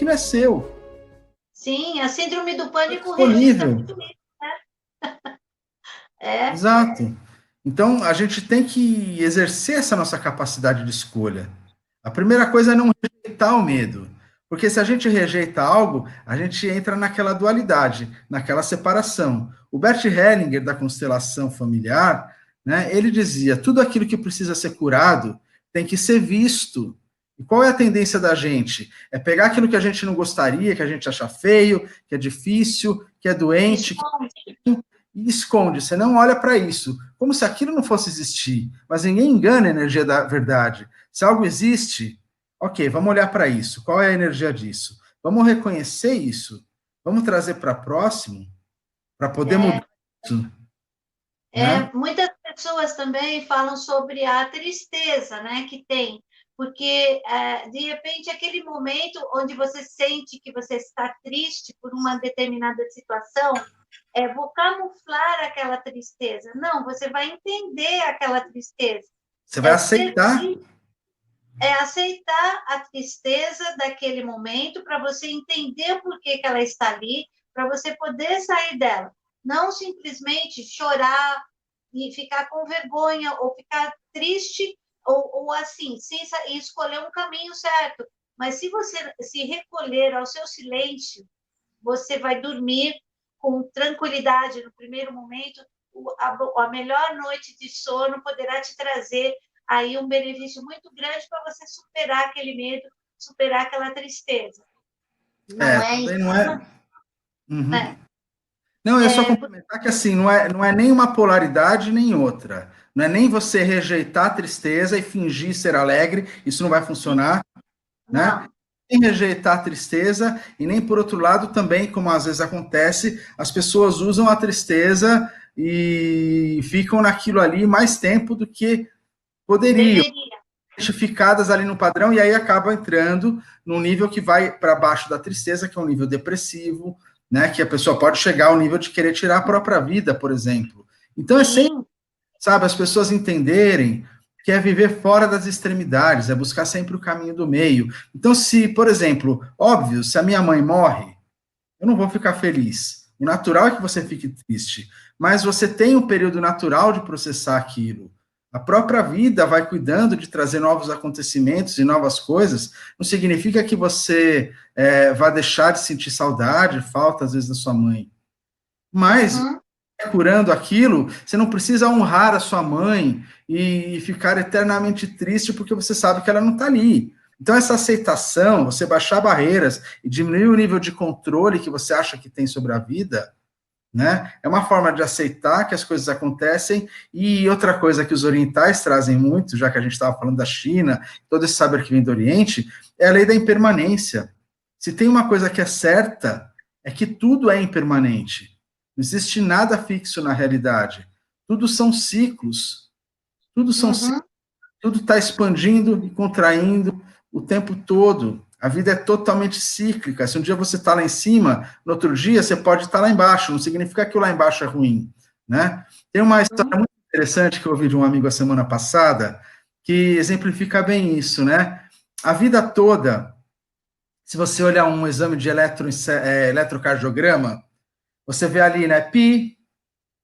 que não é seu. Sim, a síndrome do Está pânico registra disponível. muito isso, né? É, Exato. Então, a gente tem que exercer essa nossa capacidade de escolha. A primeira coisa é não rejeitar o medo. Porque se a gente rejeita algo, a gente entra naquela dualidade, naquela separação. O Bert Hellinger, da constelação familiar, né, ele dizia: tudo aquilo que precisa ser curado tem que ser visto. E qual é a tendência da gente? É pegar aquilo que a gente não gostaria, que a gente acha feio, que é difícil, que é doente, esconde. e esconde, você não olha para isso, como se aquilo não fosse existir. Mas ninguém engana a energia da verdade. Se algo existe, ok, vamos olhar para isso. Qual é a energia disso? Vamos reconhecer isso. Vamos trazer para próximo, para poder mudar isso, né? Muitas pessoas também falam sobre a tristeza, né, que tem, porque de repente aquele momento onde você sente que você está triste por uma determinada situação, vou camuflar aquela tristeza. Não, você vai entender aquela tristeza. Você vai É ser aceitar. triste, é aceitar a tristeza daquele momento para você entender por que ela está ali, para você poder sair dela. Não simplesmente chorar e ficar com vergonha ou ficar triste ou assim, sem escolher um caminho certo. Mas se você se recolher ao seu silêncio, você vai dormir com tranquilidade no primeiro momento. A melhor noite de sono poderá te trazer aí um benefício muito grande para você superar aquele medo, superar aquela tristeza. Não é Também não isso, é. Uhum. né? Não, é só É, complementar que assim, não é nem uma polaridade nem outra. Não é nem você rejeitar a tristeza e fingir ser alegre, isso não vai funcionar, né? não. Nem rejeitar a tristeza e nem por outro lado também, como às vezes acontece, as pessoas usam a tristeza e ficam naquilo ali mais tempo do que poderiam, Deveria. identificadas ali no padrão e aí acabam entrando num nível que vai para baixo da tristeza, que é um nível depressivo, né? Que a pessoa pode chegar ao nível de querer tirar a própria vida, por exemplo. Então é sempre, Sim. sabe, as pessoas entenderem que é viver fora das extremidades, é buscar sempre o caminho do meio. Então, se, por exemplo, óbvio, se a minha mãe morre, eu não vou ficar feliz. O natural é que você fique triste, mas você tem um período natural de processar aquilo. A própria vida vai cuidando de trazer novos acontecimentos e novas coisas. Não significa que você vai deixar de sentir saudade, falta às vezes da sua mãe. Mas Uhum. curando aquilo, você não precisa honrar a sua mãe e ficar eternamente triste porque você sabe que ela não está ali. Então, essa aceitação, você baixar barreiras e diminuir o nível de controle que você acha que tem sobre a vida, né? É uma forma de aceitar que as coisas acontecem. E outra coisa que os orientais trazem muito, já que a gente estava falando da China, todo esse saber que vem do Oriente, é a lei da impermanência. Se tem uma coisa que é certa, é que tudo é impermanente. Não existe nada fixo na realidade. Tudo são ciclos. Tudo são ciclos. Uhum. Tudo está expandindo e contraindo o tempo todo. A vida é totalmente cíclica. Se um dia você está lá em cima, no outro dia você pode estar lá embaixo. Não significa que o lá embaixo é ruim, né? Tem uma história Uhum. muito interessante que eu ouvi de um amigo a semana passada que exemplifica bem isso, né? A vida toda, se você olhar um exame de eletrocardiograma, você vê ali, né? Pi,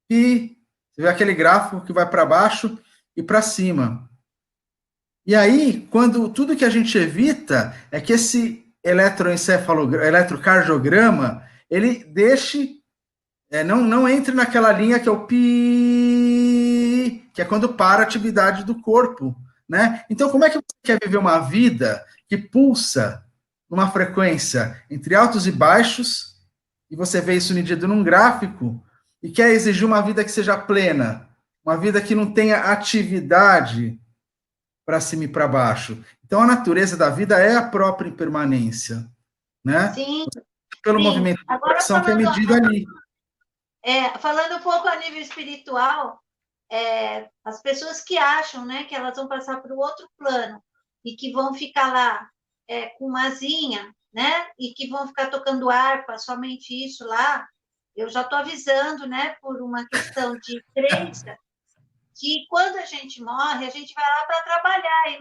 você vê aquele gráfico que vai para baixo e para cima. E aí, quando tudo que a gente evita é que esse eletrocardiograma, ele deixe, não entre naquela linha que é o pi, que é quando para a atividade do corpo, né? Então, como é que você quer viver uma vida que pulsa numa frequência entre altos e baixos, e você vê isso medido num gráfico, e quer exigir uma vida que seja plena, uma vida que não tenha atividade para cima e para baixo. Então, a natureza da vida é a própria impermanência, né? Sim, Pelo sim. movimento do Agora coração que é medido ali. falando um pouco a nível espiritual, as pessoas que acham, né, que elas vão passar para o outro plano e que vão ficar lá com uma asinha, né, e que vão ficar tocando harpa, somente isso lá, eu já estou avisando, né, por uma questão de crença, que quando a gente morre, a gente vai lá para trabalhar e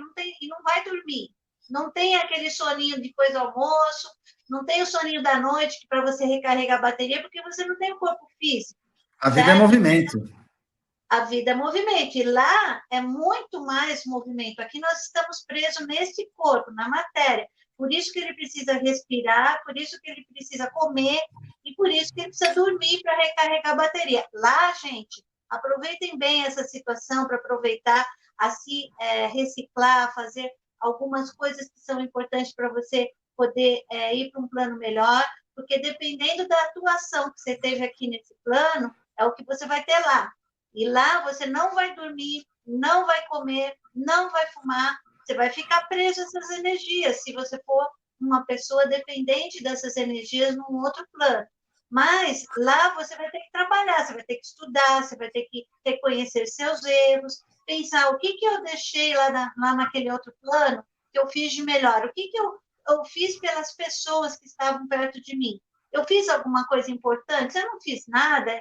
não vai dormir. Não tem aquele soninho depois do almoço, não tem o soninho da noite para você recarregar a bateria, porque você não tem o corpo físico. A vida é movimento. A vida é movimento, e lá é muito mais movimento. Aqui nós estamos presos nesse corpo, na matéria. Por isso que ele precisa respirar, por isso que ele precisa comer, e por isso que ele precisa dormir para recarregar a bateria. Lá, gente, aproveitem bem essa situação para aproveitar a se reciclar, fazer algumas coisas que são importantes para você poder ir para um plano melhor, porque dependendo da atuação que você teve aqui nesse plano, é o que você vai ter lá. E lá você não vai dormir, não vai comer, não vai fumar, você vai ficar preso a essas energias, se você for uma pessoa dependente dessas energias num outro plano. Mas lá você vai ter que trabalhar, você vai ter que estudar, você vai ter que reconhecer seus erros, pensar o que eu deixei lá naquele outro plano que eu fiz de melhor, o que eu fiz pelas pessoas que estavam perto de mim. Eu fiz alguma coisa importante? Eu não fiz nada,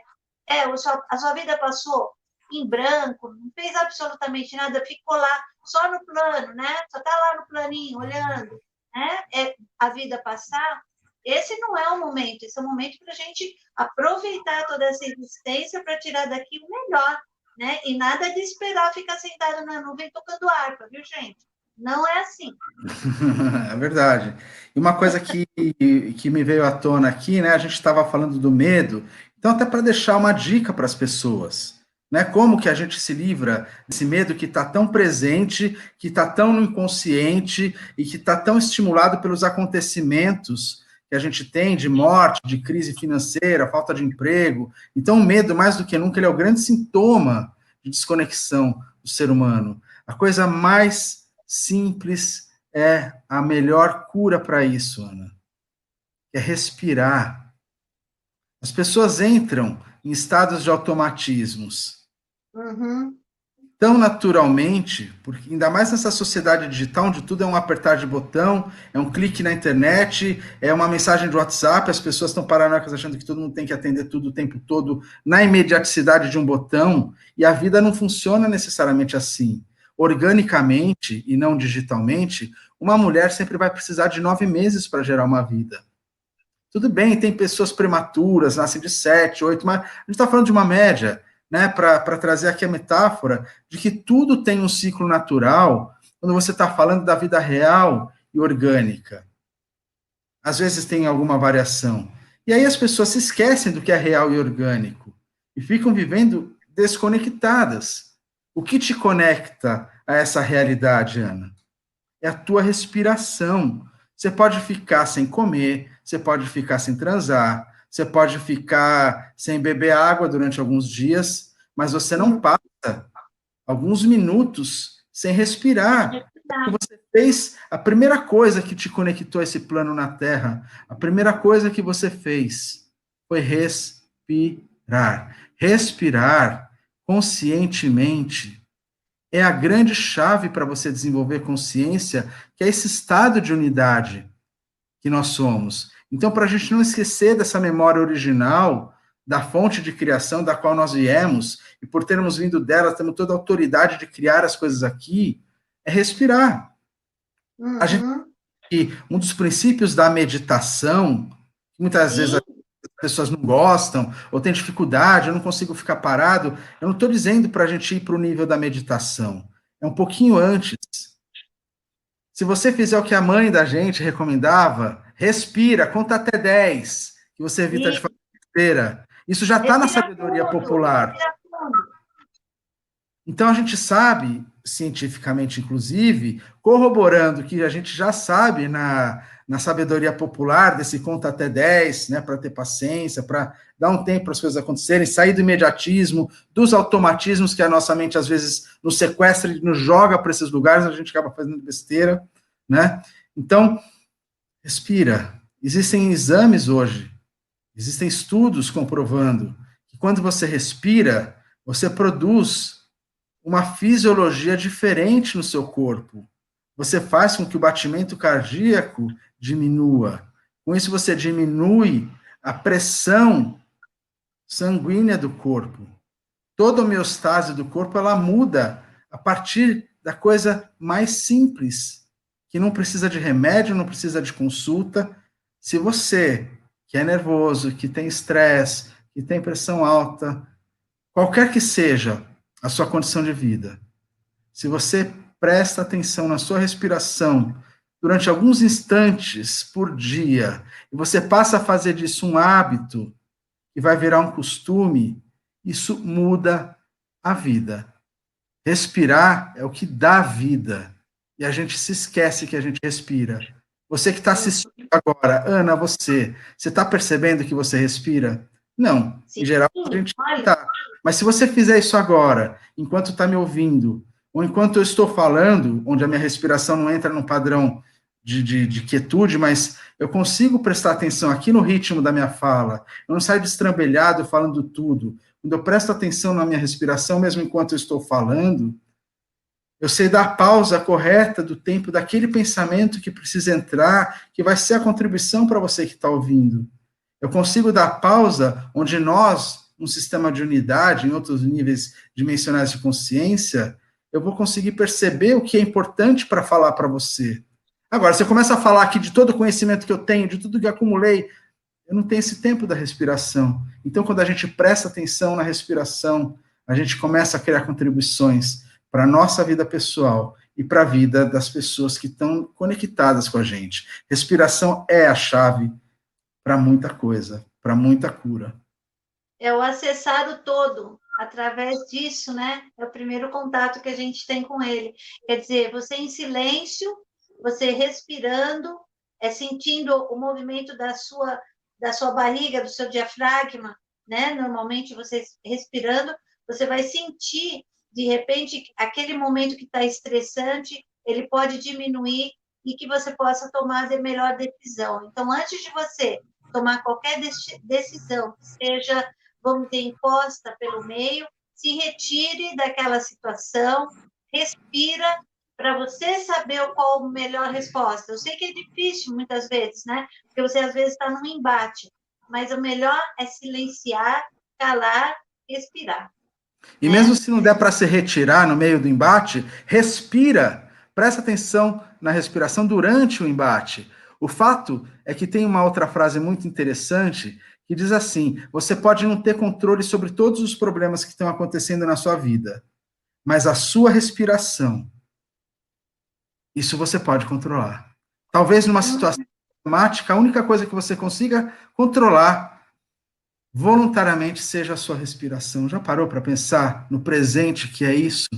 a sua vida passou em branco, não fez absolutamente nada, ficou lá só no plano, né? Só está lá no planinho, olhando, né? A vida passar. Esse não é o momento, esse é o momento para a gente aproveitar toda essa existência para tirar daqui o melhor, né? E nada de esperar ficar sentado na nuvem tocando harpa, viu, gente? Não é assim. É verdade. E uma coisa que me veio à tona aqui, né? A gente estava falando do medo, então até para deixar uma dica para as pessoas, né? Como que a gente se livra desse medo que está tão presente, que está tão no inconsciente e que está tão estimulado pelos acontecimentos que a gente tem de morte, de crise financeira, falta de emprego. Então o medo, mais do que nunca, ele é o grande sintoma de desconexão do ser humano. A coisa mais simples é a melhor cura para isso, Ana. É respirar. As pessoas entram em estados de automatismos tão naturalmente, porque ainda mais nessa sociedade digital, onde tudo é um apertar de botão, é um clique na internet, é uma mensagem de WhatsApp, as pessoas estão paranoicas achando que todo mundo tem que atender tudo o tempo todo na imediaticidade de um botão, e a vida não funciona necessariamente assim. Organicamente e não digitalmente, uma mulher sempre vai precisar de 9 meses para gerar uma vida. Tudo bem, tem pessoas prematuras, nascem de 7, 8, mas a gente está falando de uma média, né, para trazer aqui a metáfora de que tudo tem um ciclo natural quando você está falando da vida real e orgânica. Às vezes tem alguma variação. E aí as pessoas se esquecem do que é real e orgânico e ficam vivendo desconectadas. O que te conecta a essa realidade, Ana? É a tua respiração. Você pode ficar sem comer, você pode ficar sem transar, você pode ficar sem beber água durante alguns dias, mas você não passa alguns minutos sem respirar. Você fez a primeira coisa que te conectou a esse plano na Terra, a primeira coisa que você fez foi respirar. Respirar conscientemente é a grande chave para você desenvolver consciência, que é esse estado de unidade que nós somos. Então, para a gente não esquecer dessa memória original, da fonte de criação da qual nós viemos, e por termos vindo dela, temos toda a autoridade de criar as coisas aqui, é respirar. A gente, um dos princípios da meditação, muitas vezes as pessoas não gostam, ou têm dificuldade, eu não consigo ficar parado, eu não estou dizendo para a gente ir para o nível da meditação, é um pouquinho antes. Se você fizer o que a mãe da gente recomendava, respira, conta até 10, que você evita de fazer besteira. Isso já está na sabedoria popular. Então a gente sabe, cientificamente inclusive, corroborando que a gente já sabe na sabedoria popular, desse conta até 10, né, para ter paciência, para dar um tempo para as coisas acontecerem, sair do imediatismo, dos automatismos que a nossa mente às vezes nos sequestra e nos joga para esses lugares, a gente acaba fazendo besteira, né? Então, respira. Existem exames hoje, existem estudos comprovando que quando você respira, você produz uma fisiologia diferente no seu corpo. Você faz com que o batimento cardíaco diminua. Com isso, você diminui a pressão sanguínea do corpo. Toda a homeostase do corpo, ela muda a partir da coisa mais simples, que não precisa de remédio, não precisa de consulta, Se você, que é nervoso, que tem estresse, que tem pressão alta, qualquer que seja a sua condição de vida, se você presta atenção na sua respiração durante alguns instantes por dia, e você passa a fazer disso um hábito, e vai virar um costume, isso muda a vida. Respirar é o que dá vida. E a gente se esquece que a gente respira. Você que está assistindo agora, Ana, você está percebendo que você respira? Não. Em Sim, geral, a gente olha, está. Mas se você fizer isso agora, enquanto está me ouvindo, ou enquanto eu estou falando, onde a minha respiração não entra num padrão de quietude, mas eu consigo prestar atenção aqui no ritmo da minha fala, eu não saio destrambelhado falando tudo. Quando eu presto atenção na minha respiração, mesmo enquanto eu estou falando, eu sei dar a pausa correta do tempo daquele pensamento que precisa entrar, que vai ser a contribuição para você que está ouvindo. Eu consigo dar pausa onde nós, um sistema de unidade, em outros níveis dimensionais de consciência, eu vou conseguir perceber o que é importante para falar para você. Agora, você começa a falar aqui de todo o conhecimento que eu tenho, de tudo que acumulei, eu não tenho esse tempo da respiração. Então, quando a gente presta atenção na respiração, a gente começa a criar contribuições para a nossa vida pessoal e para a vida das pessoas que estão conectadas com a gente. Respiração é a chave para muita coisa, para muita cura. é o acessar o todo. Através disso, né? É o primeiro contato que a gente tem com ele. Quer dizer, você em silêncio, você respirando, sentindo o movimento da sua barriga, do seu diafragma, né? Normalmente você respirando, você vai sentir, de repente, aquele momento que está estressante, ele pode diminuir e que você possa tomar a melhor decisão. Então, antes de você tomar qualquer decisão, seja, vamos ter, imposta pelo meio, se retire daquela situação, respira, para você saber qual a melhor resposta. Eu sei que é difícil muitas vezes, né? Porque você às vezes está num embate, mas o melhor é silenciar, calar, respirar. E mesmo Né? se não der para se retirar no meio do embate, respira. Presta atenção na respiração durante o embate. O fato é que tem uma outra frase muito interessante que diz assim: você pode não ter controle sobre todos os problemas que estão acontecendo na sua vida, mas a sua respiração, isso você pode controlar. Talvez numa situação dramática, a única coisa que você consiga controlar voluntariamente seja a sua respiração. Já parou para pensar no presente que é isso?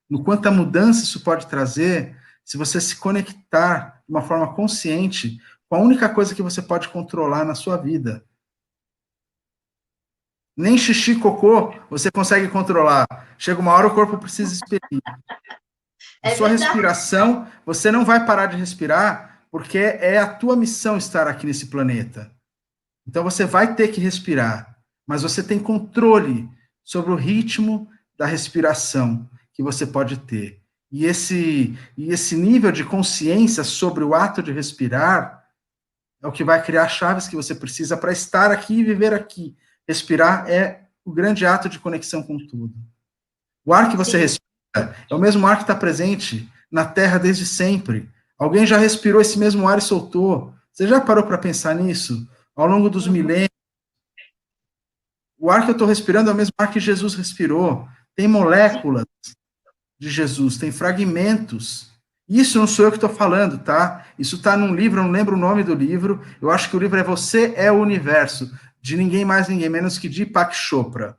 No quanta mudança isso pode trazer se você se conectar de uma forma consciente com a única coisa que você pode controlar na sua vida. Nem xixi e cocô você consegue controlar. Chega uma hora o corpo precisa expelir. A sua respiração, você não vai parar de respirar porque é a tua missão estar aqui nesse planeta. Então você vai ter que respirar, mas você tem controle sobre o ritmo da respiração que você pode ter. E esse nível de consciência sobre o ato de respirar é o que vai criar chaves que você precisa para estar aqui e viver aqui. Respirar é o grande ato de conexão com tudo. O ar que você respira é o mesmo ar que está presente na Terra desde sempre. Alguém já respirou esse mesmo ar e soltou. Você já parou para pensar nisso? Ao longo dos milênios, o ar que eu estou respirando é o mesmo ar que Jesus respirou. Tem moléculas de Jesus, tem fragmentos. Isso não sou eu que estou falando, tá? Isso está num livro, eu não lembro o nome do livro. Eu acho que o livro é Você é o Universo, de ninguém mais, ninguém menos que Deepak Chopra,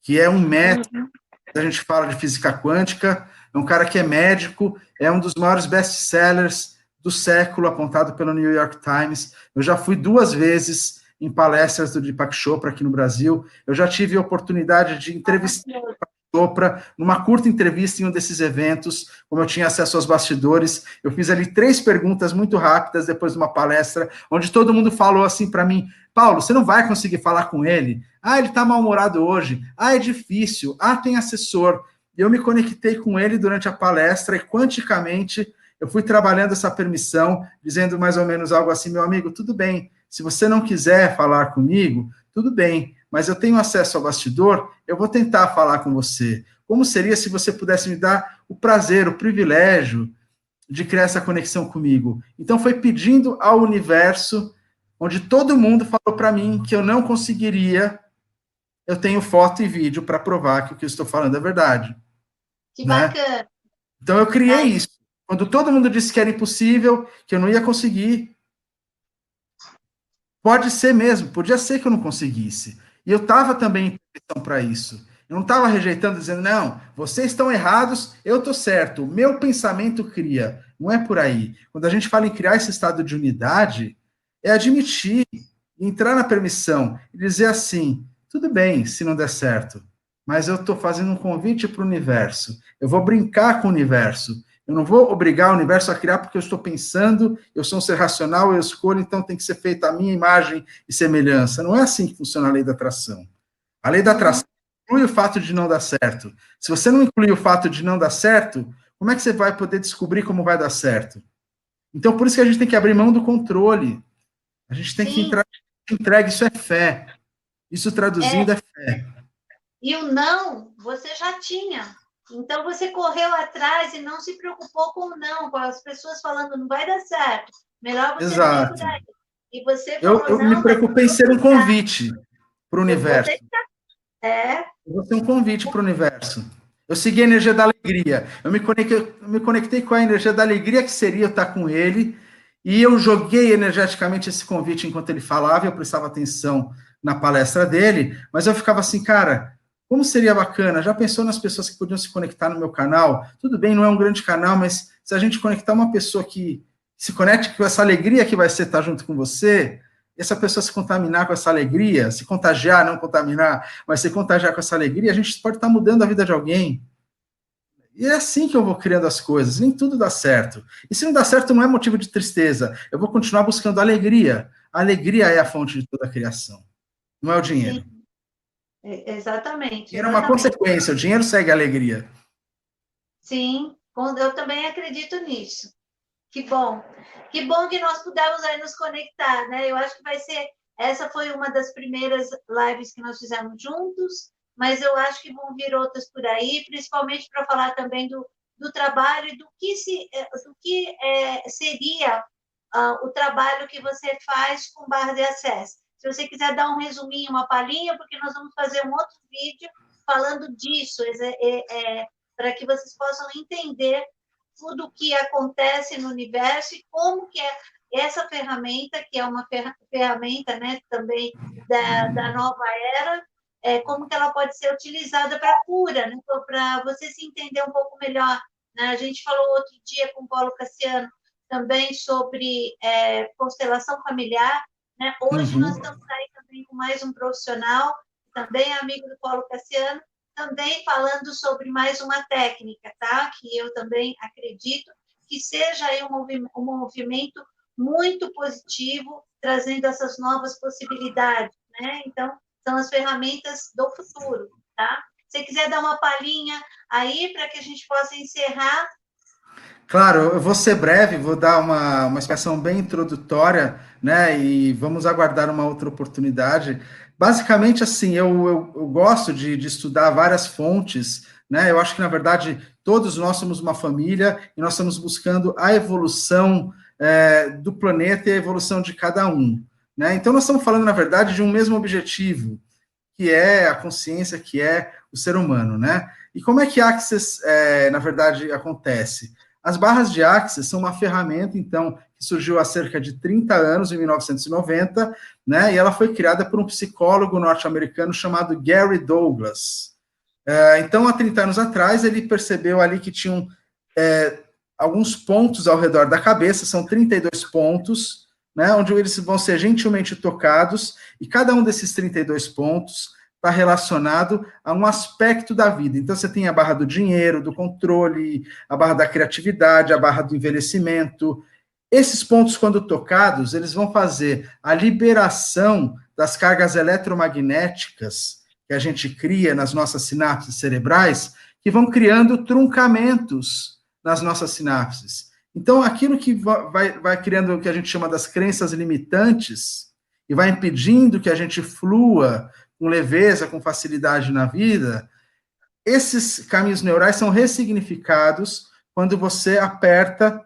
que é um médico, a gente fala de física quântica, é um cara que é médico, é um dos maiores best-sellers do século, apontado pelo New York Times. Eu já fui 2 vezes em palestras do Deepak Chopra aqui no Brasil. Eu já tive a oportunidade de entrevistar o Deepak Chopra numa curta entrevista em um desses eventos, como eu tinha acesso aos bastidores. Eu fiz ali 3 perguntas muito rápidas depois de uma palestra, onde todo mundo falou assim para mim: Paulo, você não vai conseguir falar com ele? Ah, ele está mal-humorado hoje. Ah, é difícil. Ah, tem assessor. E eu me conectei com ele durante a palestra e, quanticamente, eu fui trabalhando essa permissão, dizendo mais ou menos algo assim: meu amigo, tudo bem, se você não quiser falar comigo, tudo bem, mas eu tenho acesso ao bastidor, eu vou tentar falar com você. Como seria se você pudesse me dar o prazer, o privilégio de criar essa conexão comigo? Então, foi pedindo ao universo, onde todo mundo falou para mim que eu não conseguiria. Eu tenho foto e vídeo para provar que o que eu estou falando é verdade. Que Né? bacana. Então eu criei Ai, isso. Quando todo mundo disse que era impossível, que eu não ia conseguir, pode ser mesmo, podia ser que eu não conseguisse. E eu estava também em posição para isso. Eu não estava rejeitando, dizendo, não, vocês estão errados, eu estou certo. O meu pensamento cria. Não é por aí. Quando a gente fala em criar esse estado de unidade, é admitir, entrar na permissão e dizer assim, tudo bem se não der certo, mas eu estou fazendo um convite para o universo. Eu vou brincar com o universo. Eu não vou obrigar o universo a criar porque eu estou pensando, eu sou um ser racional, eu escolho, então tem que ser feita a minha imagem e semelhança. Não é assim que funciona a lei da atração. A lei da atração inclui o fato de não dar certo. Se você não incluir o fato de não dar certo, como é que você vai poder descobrir como vai dar certo? Então, por isso que a gente tem que abrir mão do controle. A gente tem que sim, entrar, entrega, isso é fé. Isso é. traduzindo é fé. E o não, você já tinha. Então, você correu atrás e não se preocupou com o não, com as pessoas falando, não vai dar certo. Melhor você ver por Exato. aí. E você Eu falou, me não, mas preocupei em ser um convite para o eu vou universo. tentar. É, Eu vou ser um convite para o universo. Eu segui a energia da alegria. Eu me conectei com a energia da alegria que seria eu estar com ele. E eu joguei energeticamente esse convite enquanto ele falava. Eu prestava atenção na palestra dele. Mas eu ficava assim, cara, como seria bacana? Já pensou nas pessoas que podiam se conectar no meu canal? Tudo bem, não é um grande canal, mas se a gente conectar uma pessoa que se conecte com essa alegria que vai ser estar junto com você, essa pessoa se contaminar com essa alegria, se contagiar, não contaminar, mas se contagiar com essa alegria, a gente pode estar mudando a vida de alguém. E é assim que eu vou criando as coisas, nem tudo dá certo. E se não dá certo, não é motivo de tristeza. Eu vou continuar buscando alegria. A alegria é a fonte de toda a criação, não é o dinheiro. sim, exatamente, Dinheiro é uma exatamente. consequência, o dinheiro segue a alegria. Sim, eu também acredito nisso. Que bom. Que bom que nós pudemos aí nos conectar, né? Eu acho que vai ser. Essa foi uma das primeiras lives que nós fizemos juntos, mas eu acho que vão vir outras por aí, principalmente para falar também do trabalho e do que seria o trabalho que você faz com barra de acesso. Se você quiser dar um resuminho, uma palhinha, porque nós vamos fazer um outro vídeo falando disso, para que vocês possam entender tudo o que acontece no universo e como que é essa ferramenta, que é uma ferramenta, né, também da nova era, como que ela pode ser utilizada para cura, né, para você se entender um pouco melhor. Né? A gente falou outro dia com o Paulo Cassiano também sobre constelação familiar. Né? Hoje nós Uhum. estamos aí também com mais um profissional, também amigo do Paulo Cassiano, também falando sobre mais uma técnica, tá? Que eu também acredito que seja aí um movimento muito positivo, trazendo essas novas possibilidades, né? Então, são as ferramentas do futuro, tá? Se você quiser dar uma palhinha aí para que a gente possa encerrar. Claro, eu vou ser breve, vou dar uma explicação bem introdutória, né? E vamos aguardar uma outra oportunidade. Basicamente, assim, eu gosto de estudar várias fontes, né? Eu acho que, na verdade, todos nós somos uma família e nós estamos buscando a evolução do planeta e a evolução de cada um, né? Então, nós estamos falando, na verdade, de um mesmo objetivo, que é a consciência, que é o ser humano, né? E como é que Access, na verdade, acontece? As barras de Access são uma ferramenta, então, que surgiu há cerca de 30 anos, em 1990, né? E ela foi criada por um psicólogo norte-americano chamado Gary Douglas. Então, há 30 anos atrás, ele percebeu ali que tinham alguns pontos ao redor da cabeça, são 32 pontos, né, onde eles vão ser gentilmente tocados, e cada um desses 32 pontos está relacionado a um aspecto da vida. Então, você tem a barra do dinheiro, do controle, a barra da criatividade, a barra do envelhecimento. Esses pontos, quando tocados, eles vão fazer a liberação das cargas eletromagnéticas que a gente cria nas nossas sinapses cerebrais, que vão criando truncamentos nas nossas sinapses. Então, aquilo que vai criando o que a gente chama das crenças limitantes e vai impedindo que a gente flua com leveza, com facilidade na vida, esses caminhos neurais são ressignificados quando você aperta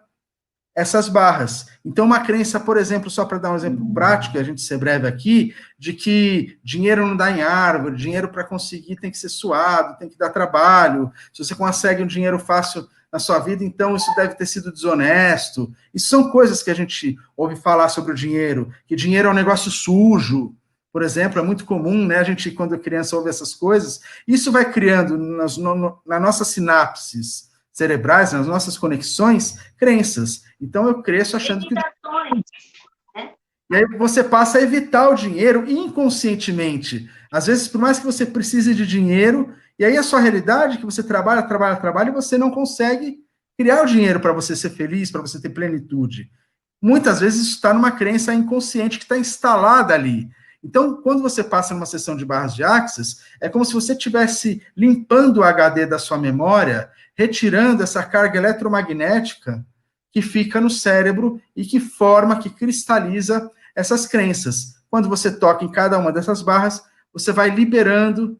essas barras. Então, uma crença, por exemplo, só para dar um exemplo prático, e a gente ser breve aqui, de que dinheiro não dá em árvore, dinheiro para conseguir tem que ser suado, tem que dar trabalho, se você consegue um dinheiro fácil na sua vida, então isso deve ter sido desonesto. Isso são coisas que a gente ouve falar sobre o dinheiro, que dinheiro é um negócio sujo, por exemplo, é muito comum, né? A gente, quando criança, ouve essas coisas. Isso vai criando nas nossas sinapses cerebrais, nas nossas conexões, crenças. Então, eu cresço achando que... E aí você passa a evitar o dinheiro inconscientemente. Às vezes, por mais que você precise de dinheiro, e aí a sua realidade é que você trabalha, e você não consegue criar o dinheiro para você ser feliz, para você ter plenitude. Muitas vezes isso está numa crença inconsciente que está instalada ali. Então, quando você passa numa sessão de barras de Access, é como se você estivesse limpando o HD da sua memória, retirando essa carga eletromagnética que fica no cérebro e que forma, que cristaliza essas crenças. Quando você toca em cada uma dessas barras, você vai liberando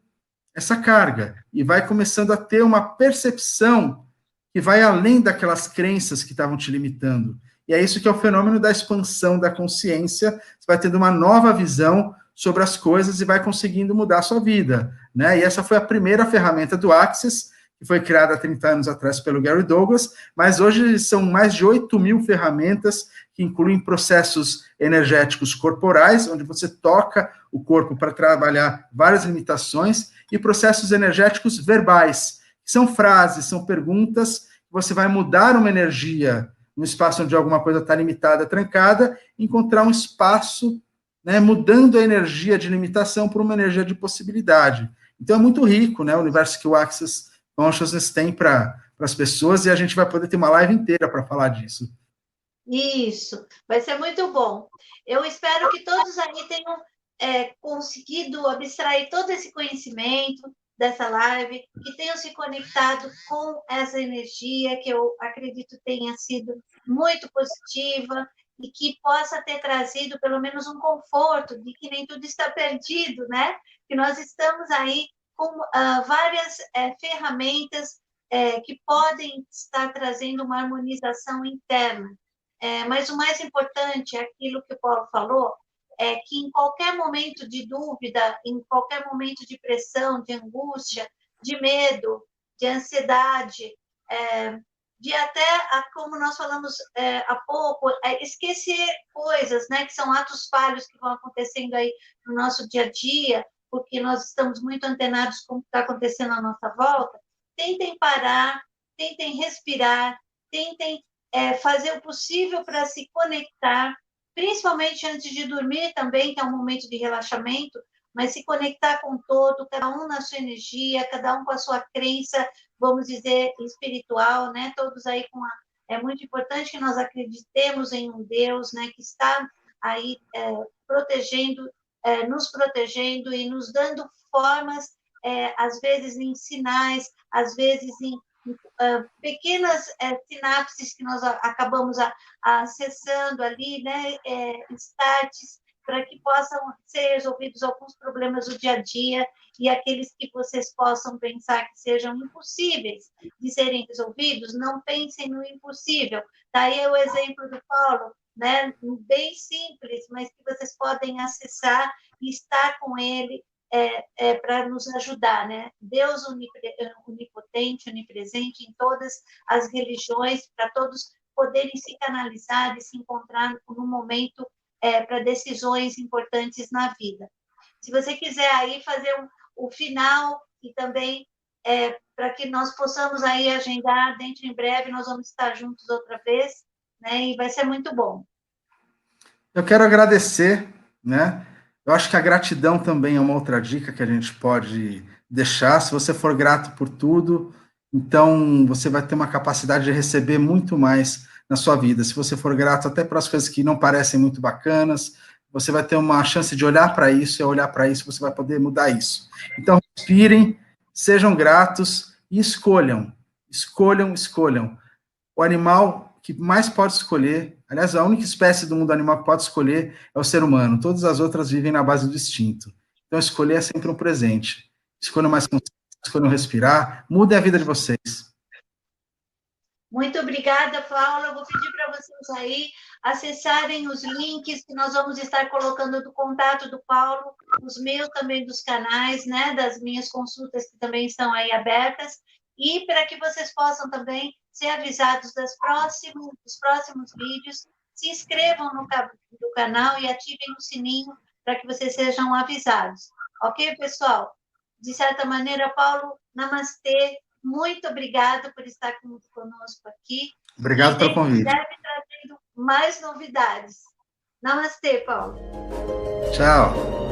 essa carga e vai começando a ter uma percepção que vai além daquelas crenças que estavam te limitando. E é isso que é o fenômeno da expansão da consciência. Você vai tendo uma nova visão sobre as coisas e vai conseguindo mudar a sua vida, né? E essa foi a primeira ferramenta do Access, que foi criada há 30 anos atrás pelo Gary Douglas, mas hoje são mais de 8.000 ferramentas que incluem processos energéticos corporais, onde você toca o corpo para trabalhar várias limitações, e processos energéticos verbais, que são frases, são perguntas, que você vai mudar uma energia no espaço onde alguma coisa está limitada, trancada, encontrar um espaço, né, mudando a energia de limitação por uma energia de possibilidade. Então é muito rico, né, o universo que o Access Consciousness tem para as pessoas, e a gente vai poder ter uma live inteira para falar disso. Isso, vai ser muito bom. Eu espero que todos aí tenham conseguido abstrair todo esse conhecimento dessa live, que tenham se conectado com essa energia, que eu acredito tenha sido muito positiva, e que possa ter trazido pelo menos um conforto de que nem tudo está perdido, né? Que nós estamos aí com várias ferramentas que podem estar trazendo uma harmonização interna. Mas o mais importante é aquilo que o Paulo falou, é que em qualquer momento de dúvida, em qualquer momento de pressão, de angústia, de medo, de ansiedade, de até, como nós falamos há pouco, esquecer coisas, né, que são atos falhos que vão acontecendo aí no nosso dia a dia, porque nós estamos muito antenados com o que está acontecendo à nossa volta. Tentem parar, tentem respirar, tentem fazer o possível para se conectar, principalmente antes de dormir também, que é um momento de relaxamento, mas se conectar com todo, cada um na sua energia, cada um com a sua crença, vamos dizer, espiritual, né? Todos aí com a... É muito importante que nós acreditemos em um Deus, né? Que está aí protegendo, nos protegendo e nos dando formas, às vezes em sinais, às vezes em pequenas sinapses que nós acabamos acessando ali, né, starts, para que possam ser resolvidos alguns problemas do dia a dia e aqueles que vocês possam pensar que sejam impossíveis de serem resolvidos, não pensem no impossível. Daí é o exemplo do Paulo, né, bem simples, mas que vocês podem acessar e estar com ele para nos ajudar, né? Deus onipotente, onipresente em todas as religiões, para todos poderem se canalizar e se encontrar no momento para decisões importantes na vida. Se você quiser aí fazer o final e também para que nós possamos aí agendar dentro em breve, nós vamos estar juntos outra vez, né? E vai ser muito bom. Eu quero agradecer, né? Eu acho que a gratidão também é uma outra dica que a gente pode deixar. Se você for grato por tudo, então você vai ter uma capacidade de receber muito mais na sua vida. Se você for grato até para as coisas que não parecem muito bacanas, você vai ter uma chance de olhar para isso, e ao olhar para isso você vai poder mudar isso. Então, respirem, sejam gratos e escolham. Escolham, escolham. O animal que mais pode escolher, aliás, a única espécie do mundo animal que pode escolher é o ser humano. Todas as outras vivem na base do instinto. Então, escolher é sempre um presente. Escolham mais consciência, escolham respirar, mudem a vida de vocês. Muito obrigada, Paula. Eu vou pedir para você aí acessarem os links que nós vamos estar colocando do contato do Paulo, os meus também dos canais, né, das minhas consultas que também estão aí abertas, e para que vocês possam também ser avisados dos próximos vídeos, se inscrevam no canal e ativem o sininho para que vocês sejam avisados. Ok, pessoal? De certa maneira, Paulo, namastê, muito obrigado por estar conosco aqui. Obrigado pelo convite. Deve trazendo mais novidades. Namastê, Paulo. Tchau.